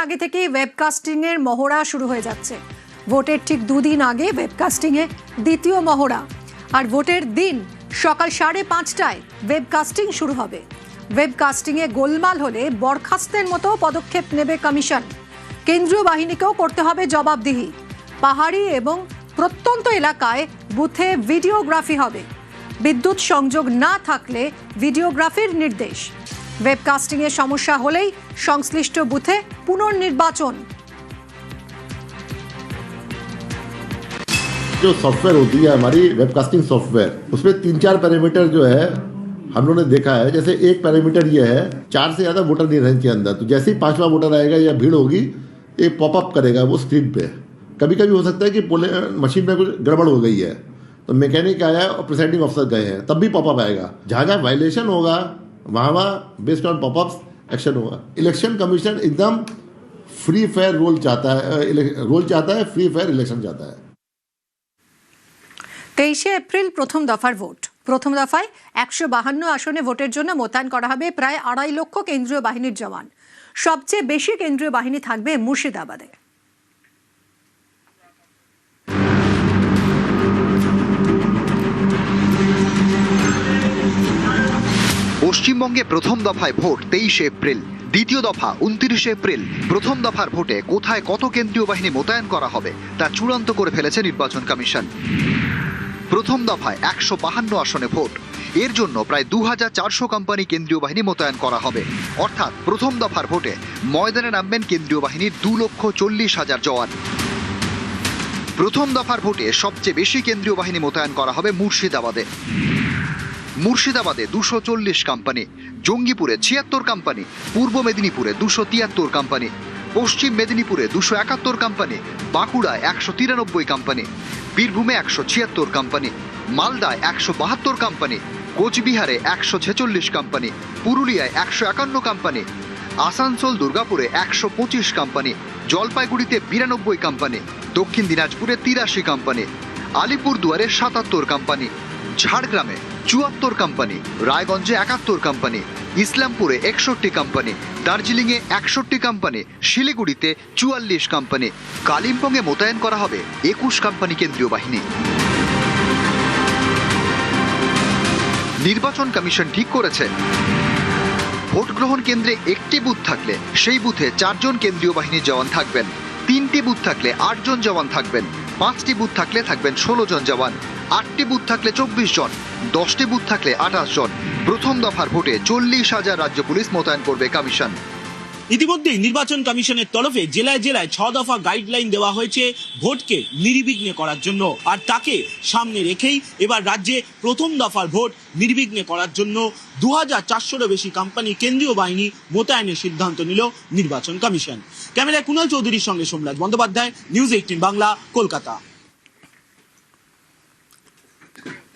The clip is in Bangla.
আগে থেকে ওয়েবকাস্টিং এর মহড়া শুরু হয়ে যাচ্ছে। ভোটের ঠিক দুদিন আগে ওয়েবকাস্টিং এ দ্বিতীয় মহড়া, আর ভোটের দিন সকাল 5:30টায় ওয়েবকাস্টিং শুরু হবে। ওয়েবকাস্টিং এ গোলমাল হলে বরখাস্তের মতো পদক্ষেপ নেবে কমিশন। কেন্দ্রীয় বাহিনীকেও করতে হবে জবাবদিহি। পাহাড়ি এবং প্রত্যন্ত এলাকায় বুথে ভিডিওগ্রাফি হবে। বিদ্যুৎ সংযোগ না থাকলে ভিডিওগ্রাফির নির্দেশ। ওয়েবকাস্টিং এর সমস্যা হলেই সংশ্লিষ্ট বুথে পুনর্নির্বাচন। जो सॉफ्टवेयर होती है हमारी वेबकास्टिंग सॉफ्टवेयर, उसमें 3-4 पैरामीटर जो है हम लोगों ने देखा है। जैसे एक पैरामीटर ये है, 4 से ज़्यादा वोटर नहीं रहने के अंदर, तो जैसे ही 5वां वोटर आएगा या भीड़ होगी, एक पॉपअप करेगा वो स्क्रीन पे। कभी कभी हो सकता है कि मशीन में कुछ गड़बड़ हो गई है, तो मैकेनिक आया और प्रिसाइडिंग ऑफिसर गए हैं, तब भी पॉपअप आएगा। जहाँ जहाँ वायलेशन होगा वहाँ बेस्ड ऑन पॉपअप्स एक्शन होगा। इलेक्शन कमीशन एकदम फ्री फेयर रोल चाहता है, फ्री फेयर इलेक्शन चाहता है। 23 এপ্রিল প্রথম দফার ভোট। প্রথম দফায় 152 আসনে ভোটের জন্য মোতায়েন করা হবে প্রায় 2.5 লক্ষ কেন্দ্রীয় বাহিনীর জওয়ান। সবচেয়ে বেশি কেন্দ্রীয় বাহিনী থাকবে মুর্শিদাবাদে। পশ্চিমবঙ্গে প্রথম দফায় ভোট 23 এপ্রিল, দ্বিতীয় দফা 29 এপ্রিল। প্রথম দফার ভোটে কোথায় কত কেন্দ্রীয় বাহিনী মোতায়েন করা হবে তা চূড়ান্ত করে ফেলেছে নির্বাচন কমিশন। প্রথম দফায় 152 আসনে ভোট, এর জন্য প্রায় 2400 কোম্পানি কেন্দ্রীয় বাহিনী মোতায়েন করা হবে। অর্থাৎ প্রথম দফার ভোটে ময়দানে নামবেন কেন্দ্রীয় বাহিনীর 2,40,000 জওয়ান। প্রথম দফার ভোটে সবচেয়ে বেশি কেন্দ্রীয় বাহিনী মোতায়েন করা হবে মুর্শিদাবাদে। মুর্শিদাবাদে 240 কোম্পানি, জঙ্গিপুরে 76 কোম্পানি, পূর্ব মেদিনীপুরে 273 কোম্পানি, পশ্চিম মেদিনীপুরে 271 কোম্পানি, বাঁকুড়ায় 193 কোম্পানি, বীরভূমে 176 কোম্পানি, মালদায় 172 কোম্পানি, কোচবিহারে 146 কোম্পানি, পুরুলিয়ায় 151 কোম্পানি, আসানসোল দুর্গাপুরে 125 কোম্পানি, জলপাইগুড়িতে 92 কোম্পানি, দক্ষিণ দিনাজপুরে 83 কোম্পানি, আলিপুরদুয়ারে 77 কোম্পানি, ঝাড়গ্রামে 74 কোম্পানি, রায়গঞ্জে 71 কোম্পানি, ইসলামপুরে 61 কোম্পানি, দার্জিলিংয়ে 61 কোম্পানি, শিলিগুড়িতে 44 কোম্পানি, কালিম্পংয়ে মোতায়েন করা হবে 21 কোম্পানি কেন্দ্রীয় বাহিনী। নির্বাচন কমিশন ঠিক করেছে, ভোট গ্রহণ কেন্দ্রে একটি বুথ থাকলে সেই বুথে 4 জন কেন্দ্রীয় বাহিনীর জওয়ান থাকবেন, 3টি বুথ থাকলে 8 জন জওয়ান থাকবেন, 5টি বুথ থাকলে থাকবেন 16 জন জওয়ান, 8টি বুথ থাকলে 24 জন, 10টি বুথ থাকলে 28 জন। প্রথম দফার ভোটে 40,000 রাজ্য পুলিশ মোতায়েন করবে কমিশন। ইতিমধ্যেই নির্বাচন কমিশনের তরফে জেলায় জেলায় 6 দফা গাইডলাইন দেওয়া হয়েছে ভোটকে নির্বিঘ্নে করার জন্য। আর তাকে সামনে রেখেই এবার রাজ্যে প্রথম দফার ভোট নির্বিঘ্নে করার জন্য 2400-এরও বেশি কোম্পানি কেন্দ্রীয় বাহিনী মোতায়েনের সিদ্ধান্ত নিল নির্বাচন কমিশন। ক্যামেরায় কুণাল চৌধুরীর সঙ্গে সোমরাজ বন্দ্যোপাধ্যায়, নিউজ 18 বাংলা, কলকাতা।